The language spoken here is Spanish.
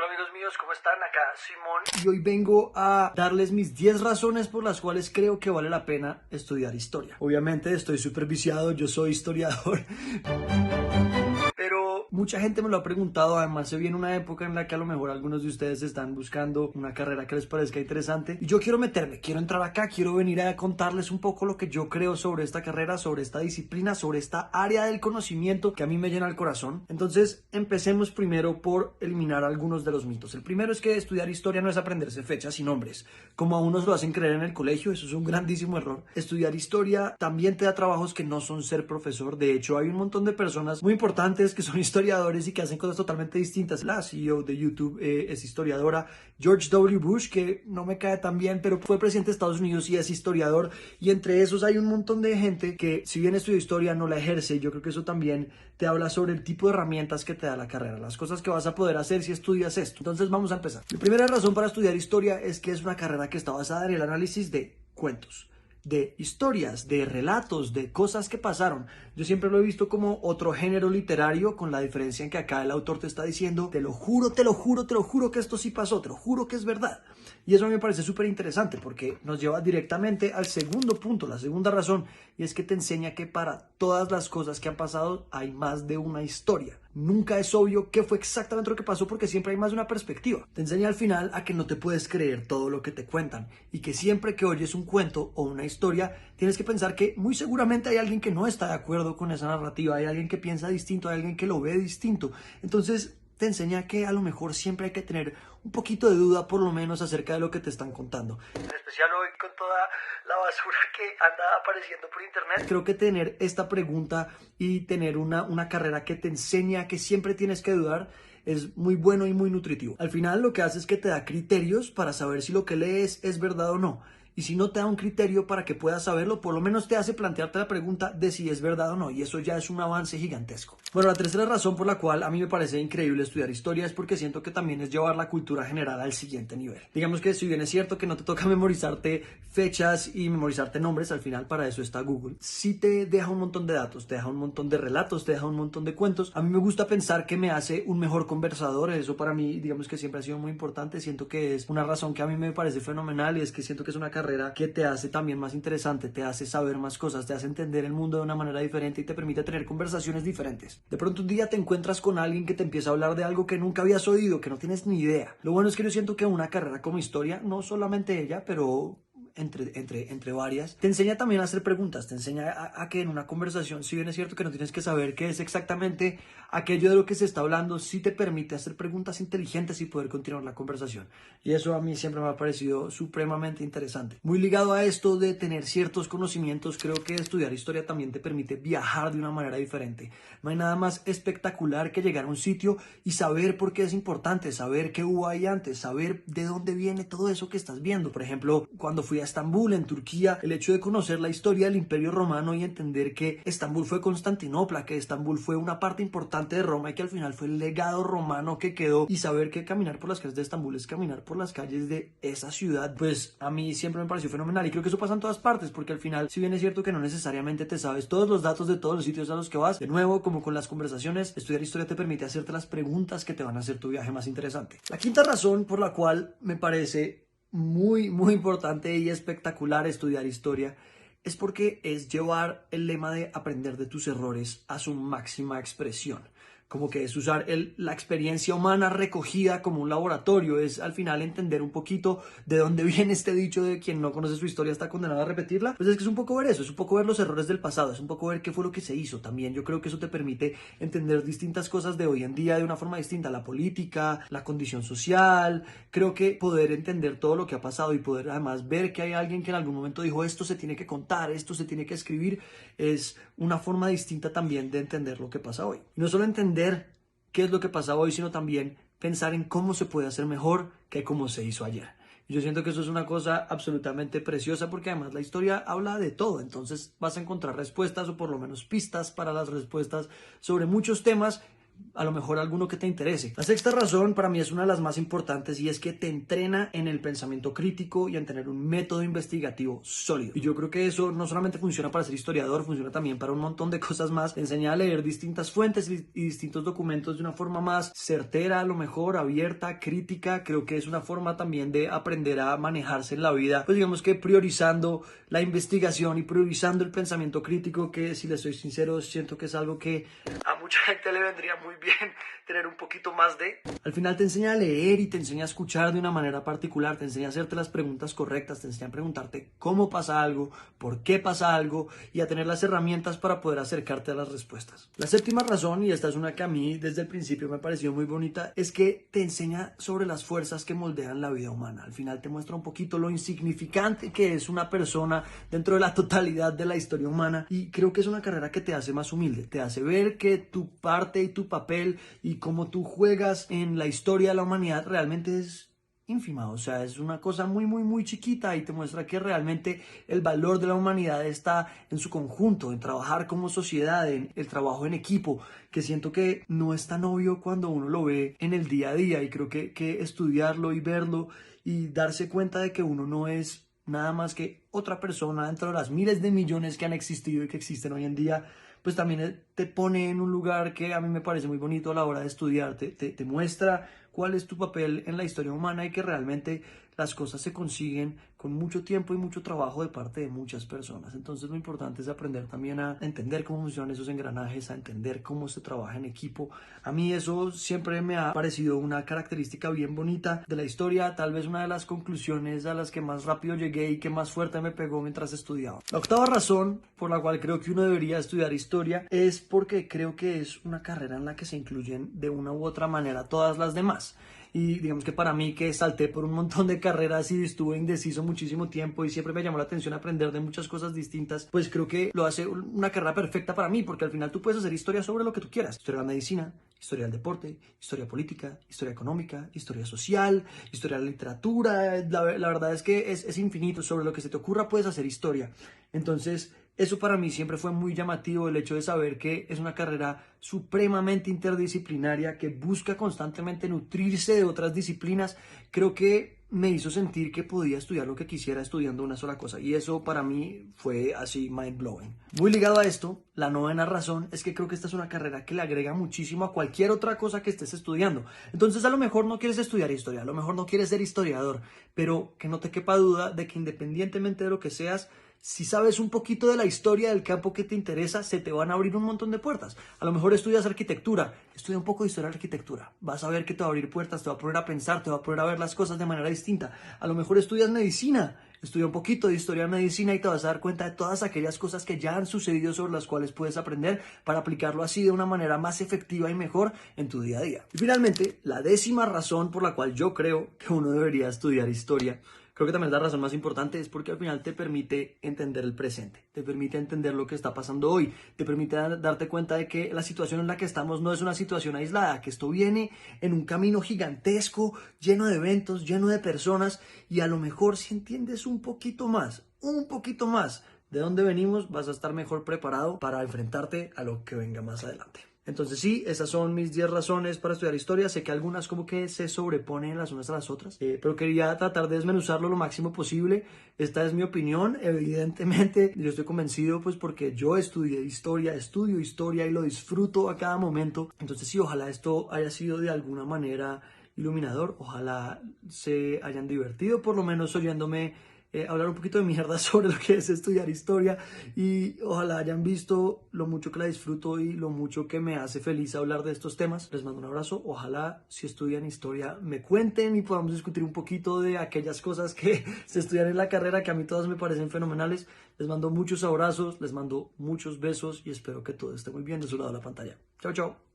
Amigos míos, ¿cómo están? Acá Simón. Y hoy vengo a darles mis 10 razones por las cuales creo que vale la pena estudiar historia. Obviamente estoy superviciado, yo soy historiador. Pero mucha gente me lo ha preguntado, además se viene una época en la que a lo mejor algunos de ustedes están buscando una carrera que les parezca interesante y yo quiero meterme, quiero entrar acá, quiero venir a contarles un poco lo que yo creo sobre esta carrera, sobre esta disciplina, sobre esta área del conocimiento que a mí me llena el corazón. Entonces empecemos primero por eliminar algunos de los mitos. El primero es que estudiar historia no es aprenderse fechas y nombres, como a unos lo hacen creer en el colegio. Eso es un grandísimo error. Estudiar historia también te da trabajos que no son ser profesor. De hecho, hay un montón de personas muy importantes que son historiadores y que hacen cosas totalmente distintas. La CEO de YouTube es historiadora. George W. Bush, que no me cae tan bien, pero fue presidente de Estados Unidos y es historiador. Y entre esos hay un montón de gente que, si bien estudia historia, no la ejerce. Yo creo que eso también te habla sobre el tipo de herramientas que te da la carrera, las cosas que vas a poder hacer si estudias esto. Entonces vamos a empezar. La primera razón para estudiar historia es que es una carrera que está basada en el análisis de cuentos, de historias, de relatos, de cosas que pasaron. Yo siempre lo he visto como otro género literario, con la diferencia en que acá el autor te está diciendo, te lo juro, te lo juro, te lo juro que esto sí pasó, te lo juro que es verdad. Y eso a mí me parece súper interesante porque nos lleva directamente al segundo punto, la segunda razón, y es que te enseña que para todas las cosas que han pasado hay más de una historia. Nunca es obvio qué fue exactamente lo que pasó porque siempre hay más de una perspectiva. Te enseña al final a que no te puedes creer todo lo que te cuentan y que siempre que oyes un cuento o una historia tienes que pensar que muy seguramente hay alguien que no está de acuerdo con esa narrativa, hay alguien que piensa distinto, hay alguien que lo ve distinto. Entonces te enseña que a lo mejor siempre hay que tener un poquito de duda por lo menos acerca de lo que te están contando. En especial hoy con toda la basura que anda apareciendo por internet. Creo que tener esta pregunta y tener una carrera que te enseña que siempre tienes que dudar es muy bueno y muy nutritivo. Al final lo que hace es que te da criterios para saber si lo que lees es verdad o no. Y si no te da un criterio para que puedas saberlo, por lo menos te hace plantearte la pregunta de si es verdad o no. Y eso ya es un avance gigantesco. Bueno, la tercera razón por la cual a mí me parece increíble estudiar historia es porque siento que también es llevar la cultura general al siguiente nivel. Digamos que si bien es cierto que no te toca memorizarte fechas y memorizarte nombres, al final para eso está Google. Sí te deja un montón de datos, te deja un montón de relatos, te deja un montón de cuentos. A mí me gusta pensar que me hace un mejor conversador. Eso para mí, digamos que siempre ha sido muy importante. Siento que es una razón que a mí me parece fenomenal y es que siento que es una carrera que te hace también más interesante, te hace saber más cosas, te hace entender el mundo de una manera diferente y te permite tener conversaciones diferentes. De pronto un día te encuentras con alguien que te empieza a hablar de algo que nunca habías oído, que no tienes ni idea. Lo bueno es que yo siento que una carrera como historia, no solamente ella, pero entre varias, te enseña también a hacer preguntas, te enseña a que en una conversación, si bien es cierto que no tienes que saber qué es exactamente aquello de lo que se está hablando, sí te permite hacer preguntas inteligentes y poder continuar la conversación. Y eso a mí siempre me ha parecido supremamente interesante. Muy ligado a esto de tener ciertos conocimientos, creo que estudiar historia también te permite viajar de una manera diferente. No hay nada más espectacular que llegar a un sitio y saber por qué es importante, saber qué hubo ahí antes, saber de dónde viene todo eso que estás viendo. Por ejemplo, cuando fui a Estambul, en Turquía, el hecho de conocer la historia del Imperio Romano y entender que Estambul fue Constantinopla, que Estambul fue una parte importante de Roma y que al final fue el legado romano que quedó, y saber que caminar por las calles de Estambul es caminar por las calles de esa ciudad, pues a mí siempre me pareció fenomenal y creo que eso pasa en todas partes porque al final, si bien es cierto que no necesariamente te sabes todos los datos de todos los sitios a los que vas, de nuevo, como con las conversaciones, estudiar historia te permite hacerte las preguntas que te van a hacer tu viaje más interesante. La quinta razón por la cual me parece muy importante y espectacular estudiar historia es porque es llevar el lema de aprender de tus errores a su máxima expresión. Como que es usar la experiencia humana recogida como un laboratorio, es al final entender un poquito de dónde viene este dicho de quien no conoce su historia está condenado a repetirla. Pues es que es un poco ver eso, es un poco ver los errores del pasado, es un poco ver qué fue lo que se hizo también. Yo creo que eso te permite entender distintas cosas de hoy en día de una forma distinta, la política, la condición social. Creo que poder entender todo lo que ha pasado y poder además ver que hay alguien que en algún momento dijo esto se tiene que contar, esto se tiene que escribir, es una forma distinta también de entender lo que pasa hoy. Y no solo entender qué es lo que pasa hoy, sino también pensar en cómo se puede hacer mejor que cómo se hizo ayer. Y yo siento que eso es una cosa absolutamente preciosa porque además la historia habla de todo, entonces vas a encontrar respuestas o por lo menos pistas para las respuestas sobre muchos temas a lo mejor alguno que te interese. La sexta razón para mí es una de las más importantes y es que te entrena en el pensamiento crítico y en tener un método investigativo sólido. Y yo creo que eso no solamente funciona para ser historiador, funciona también para un montón de cosas más. Te enseña a leer distintas fuentes y distintos documentos de una forma más certera, a lo mejor abierta, crítica. Creo que es una forma también de aprender a manejarse en la vida, pues digamos que priorizando la investigación y priorizando el pensamiento crítico, que si les soy sincero siento que es algo que a mucha gente le vendría muy bien tener un poquito más de. Al final te enseña a leer y te enseña a escuchar de una manera particular, te enseña a hacerte las preguntas correctas, te enseña a preguntarte cómo pasa algo, por qué pasa algo y a tener las herramientas para poder acercarte a las respuestas. La séptima razón, y esta es una que a mí desde el principio me pareció muy bonita, es que te enseña sobre las fuerzas que moldean la vida humana. Al final te muestra un poquito lo insignificante que es una persona dentro de la totalidad de la historia humana, y creo que es una carrera que te hace más humilde, te hace ver que tu parte y tu papel y cómo tú juegas en la historia de la humanidad realmente es ínfima, o sea, es una cosa muy chiquita, y te muestra que realmente el valor de la humanidad está en su conjunto, en trabajar como sociedad, en el trabajo en equipo, que siento que no es tan obvio cuando uno lo ve en el día a día, y creo que estudiarlo y verlo y darse cuenta de que uno no es nada más que otra persona dentro de las miles de millones que han existido y que existen hoy en día, pues también te pone en un lugar que a mí me parece muy bonito a la hora de estudiar, te muestra cuál es tu papel en la historia humana y que realmente las cosas se consiguen con mucho tiempo y mucho trabajo de parte de muchas personas. Entonces lo importante es aprender también a entender cómo funcionan esos engranajes, a entender cómo se trabaja en equipo. A mí eso siempre me ha parecido una característica bien bonita de la historia, tal vez una de las conclusiones a las que más rápido llegué y que más fuerte me pegó mientras estudiaba. La octava razón por la cual creo que uno debería estudiar historia es porque creo que es una carrera en la que se incluyen de una u otra manera todas las demás. Y digamos que para mí, que salté por un montón de carreras y estuve indeciso muchísimo tiempo y siempre me llamó la atención aprender de muchas cosas distintas, pues creo que lo hace una carrera perfecta para mí, porque al final tú puedes hacer historia sobre lo que tú quieras: historia de la medicina, historia del deporte, historia política, historia económica, historia social, historia de la literatura. La verdad es que es infinito. Sobre lo que se te ocurra puedes hacer historia. Entonces eso para mí siempre fue muy llamativo, el hecho de saber que es una carrera supremamente interdisciplinaria que busca constantemente nutrirse de otras disciplinas. Creo que me hizo sentir que podía estudiar lo que quisiera estudiando una sola cosa, y eso para mí fue así mind blowing. Muy ligado a esto, la novena razón es que creo que esta es una carrera que le agrega muchísimo a cualquier otra cosa que estés estudiando. Entonces a lo mejor no quieres estudiar historia, a lo mejor no quieres ser historiador, pero que no te quepa duda de que independientemente de lo que seas, si sabes un poquito de la historia del campo que te interesa, se te van a abrir un montón de puertas. A lo mejor estudias arquitectura, estudia un poco de historia de arquitectura. Vas a ver que te va a abrir puertas, te va a poner a pensar, te va a poner a ver las cosas de manera distinta. A lo mejor estudias medicina, estudia un poquito de historia de medicina y te vas a dar cuenta de todas aquellas cosas que ya han sucedido sobre las cuales puedes aprender para aplicarlo así de una manera más efectiva y mejor en tu día a día. Y finalmente, la décima razón por la cual yo creo que uno debería estudiar historia, creo que también es la razón más importante, es porque al final te permite entender el presente, te permite entender lo que está pasando hoy, te permite darte cuenta de que la situación en la que estamos no es una situación aislada, que esto viene en un camino gigantesco, lleno de eventos, lleno de personas, y a lo mejor si entiendes un poquito más de dónde venimos, vas a estar mejor preparado para enfrentarte a lo que venga más adelante. Entonces sí, esas son mis 10 razones para estudiar historia. Sé que algunas como que se sobreponen las unas a las otras, pero quería tratar de desmenuzarlo lo máximo posible. Esta es mi opinión. Evidentemente yo estoy convencido, pues porque yo estudio historia y lo disfruto a cada momento. Entonces sí, ojalá esto haya sido de alguna manera iluminador, ojalá se hayan divertido por lo menos oyéndome hablar un poquito de mierda sobre lo que es estudiar historia, y ojalá hayan visto lo mucho que la disfruto y lo mucho que me hace feliz hablar de estos temas. Les mando un abrazo. Ojalá, si estudian historia, me cuenten y podamos discutir un poquito de aquellas cosas que se estudian en la carrera, que a mí todas me parecen fenomenales. Les mando muchos abrazos, les mando muchos besos y espero que todo esté muy bien de su lado de la pantalla. Chao, chao.